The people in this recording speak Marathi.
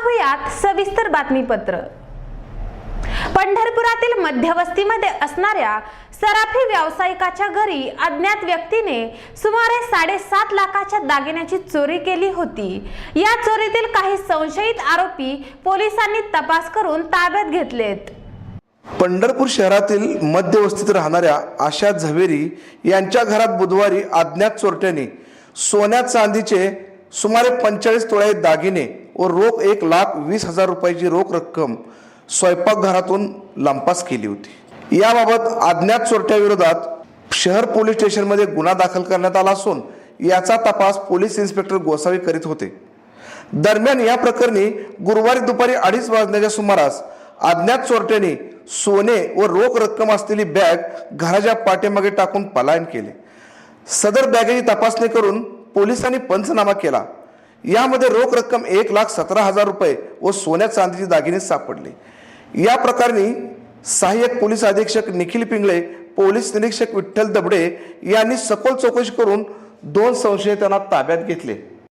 पाहुयात सविस्तर बातमीपत्र। पंढरपुरातील मध्यवस्तीमध्ये असणाऱ्या सराफी व्यावसायिकाच्या घरी अज्ञात व्यक्तीने सुमारे 7.5 लाखाच्या दागिन्याची चोरी केली होती। या चोरीतील काही संशयित आरोपी पोलिसांनी तपास करून ताब्यात घेतलेत। पंढरपूर शहरातील मध्यवस्तीत राहणाऱ्या आशा झवेरी यांच्या घरात बुधवारी अज्ञात चोरट्यांनी सोन्या चांदीचे सुमारे 45 तोळे दागिने व रोख 1,20,000 रुपयाची रोख रक्कम स्वयंपाकघरातून लंपास केली होती। याबाबत अज्ञात चोरट्याविरोधात शहर पोलीस स्टेशनमध्ये गुन्हा दाखल करण्यात आला असून याचा तपास पोलीस इन्स्पेक्टर गोसावी करीत होते। दरम्यान या प्रकरणी गुरुवारी दुपारी 2:30 वाजण्याच्या सुमारास अज्ञात चोरट्यांनी सोने व रोख रक्कम असलेली बॅग घराच्या पाठीमागे टाकून पलायन केले। सदर बॅगेची तपासणी करून पोलिसांनी पंचनामा केला। यामध्ये रोख रक्कम 1,17,000 रुपये व सोन्या चांदीचे दागिने सापडले। या प्रकरणी सहाय्यक पोलीस अधीक्षक निखिल पिंगळे, पोलीस निरीक्षक विठ्ठल दबडे यांनी सखोल चौकशी करून 2 संशयितांना ताब्यात घेतले।